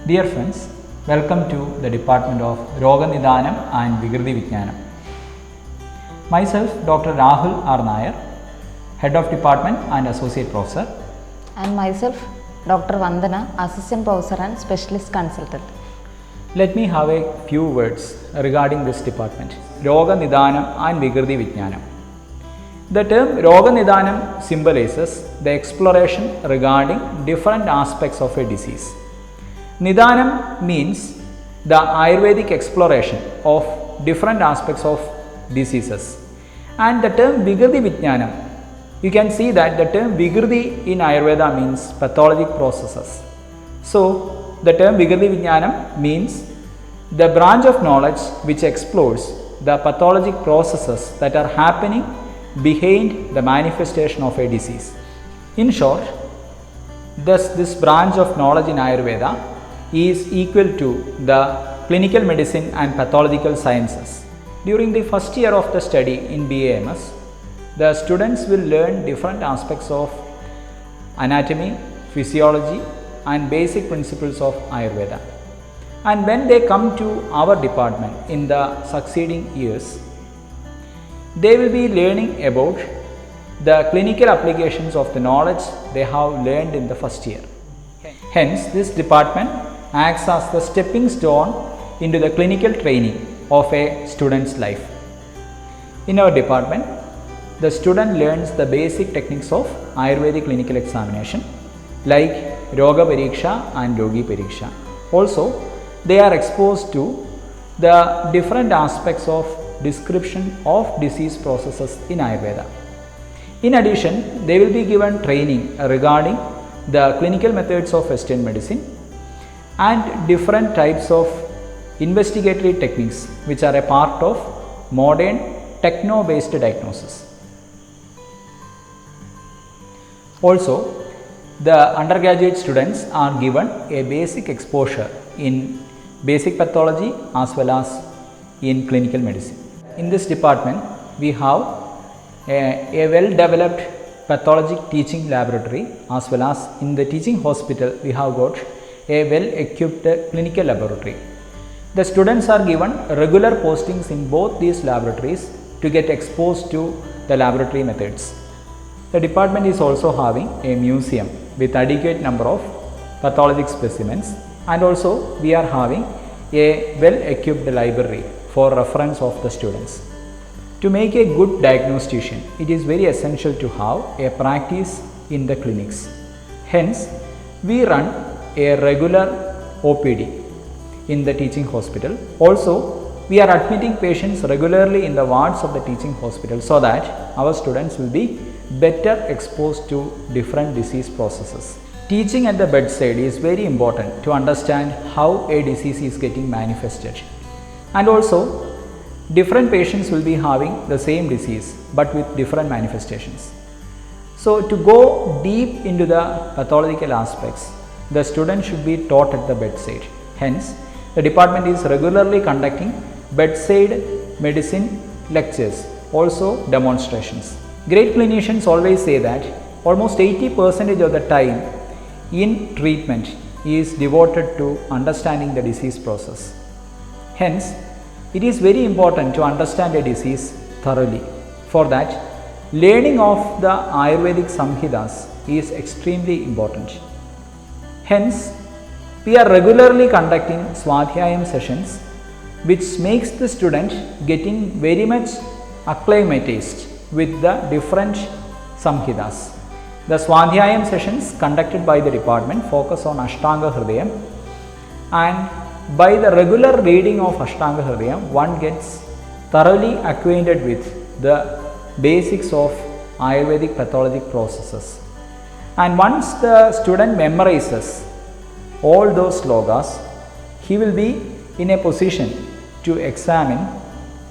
Dear friends, welcome to the Department of Roganidanam and Vikrtivijnnam. Myself, Dr. Rahul R. Nair, Head of Department and Associate Professor. And myself, Dr. Vandana, Assistant Professor and Specialist Consultant. Let me have a few words regarding this department, Roganidanam and Vikrtivijnnam. The term Roganidanam symbolizes the exploration regarding different aspects of a disease. Nidanam means the Ayurvedic exploration of different aspects of diseases. And the term Vikrtivijnnam, you can see that the term Vikrti in Ayurveda means pathologic processes. So, the term Vikrtivijnnanam means the branch of knowledge which explores the pathologic processes that are happening behind the manifestation of a disease. In short, thus this branch of knowledge in Ayurveda is equal to the clinical medicine and pathological sciences. During the first year of the study in BAMS, the students will learn different aspects of anatomy, physiology and basic principles of Ayurveda. And when they come to our department in the succeeding years, they will be learning about the clinical applications of the knowledge they have learned in the first year. Hence, this department acts as the stepping stone into the clinical training of a student's life. In our department, the student learns the basic techniques of Ayurvedic clinical examination like Roga Pariksha and Rogi Pariksha. Also, they are exposed to the different aspects of description of disease processes in Ayurveda. In addition, they will be given training regarding the clinical methods of Western medicine and different types of investigatory techniques which are a part of modern techno-based diagnosis. Also, the undergraduate students are given a basic exposure in basic pathology as well as in clinical medicine. In this department, we have a well-developed pathologic teaching laboratory as well as in the teaching hospital we have got a well-equipped clinical laboratory. The students are given regular postings in both these laboratories to get exposed to the laboratory methods. The department is also having a museum with adequate number of pathologic specimens, and also we are having a well-equipped library for reference of the students. To make a good diagnostician, it is very essential to have a practice in the clinics. Hence, we run a regular OPD in the teaching hospital. Also, we are admitting patients regularly in the wards of the teaching hospital so that our students will be better exposed to different disease processes. Teaching at the bedside is very important to understand how a disease is getting manifested. And also, different patients will be having the same disease but with different manifestations. So, to go deep into the pathological aspects, the student should be taught at the bedside. Hence, the department is regularly conducting bedside medicine lectures, also demonstrations. Great clinicians always say that almost 80% of the time in treatment is devoted to understanding the disease process. Hence, it is very important to understand a disease thoroughly. For that, learning of the Ayurvedic Samhitas is extremely important. Hence, we are regularly conducting Swadhyayam sessions which makes the student getting very much acclimatized with the different Samhitas. The Swadhyayam sessions conducted by the department focus on Ashtanga Hridayam, and by the regular reading of Ashtanga Hridayam, one gets thoroughly acquainted with the basics of Ayurvedic pathologic processes. And once the student memorizes all those slogas, he will be in a position to examine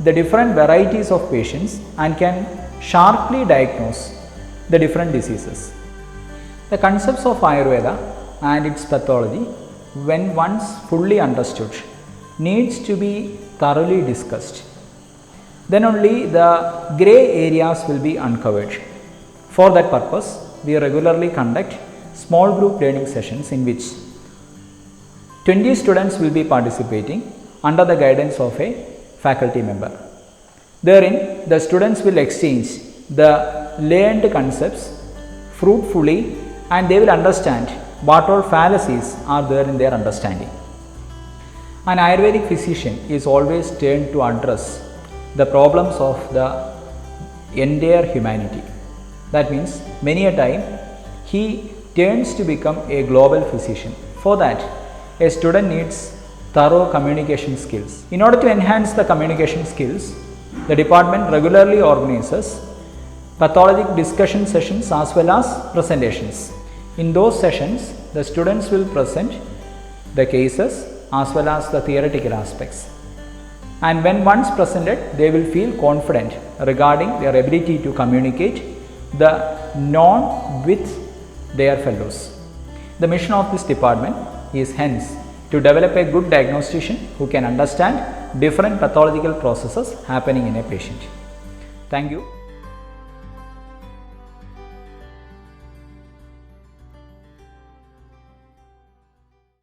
the different varieties of patients and can sharply diagnose the different diseases. The concepts of Ayurveda and its pathology, when once fully understood, needs to be thoroughly discussed. Then only the grey areas will be uncovered. For that purpose, we regularly conduct small group learning sessions in which 20 students will be participating under the guidance of a faculty member. Therein, the students will exchange the learned concepts fruitfully and they will understand what all fallacies are there in their understanding. An Ayurvedic physician is always turned to address the problems of the entire humanity. That means many a time he turns to become a global physician. For that, a student needs thorough communication skills. In order to enhance the communication skills, the department regularly organizes pathologic discussion sessions as well as presentations. In those sessions, the students will present the cases as well as the theoretical aspects. And when once presented, they will feel confident regarding their ability to communicate the known with their fellows. The mission of this department is hence to develop a good diagnostician who can understand different pathological processes happening in a patient. Thank you.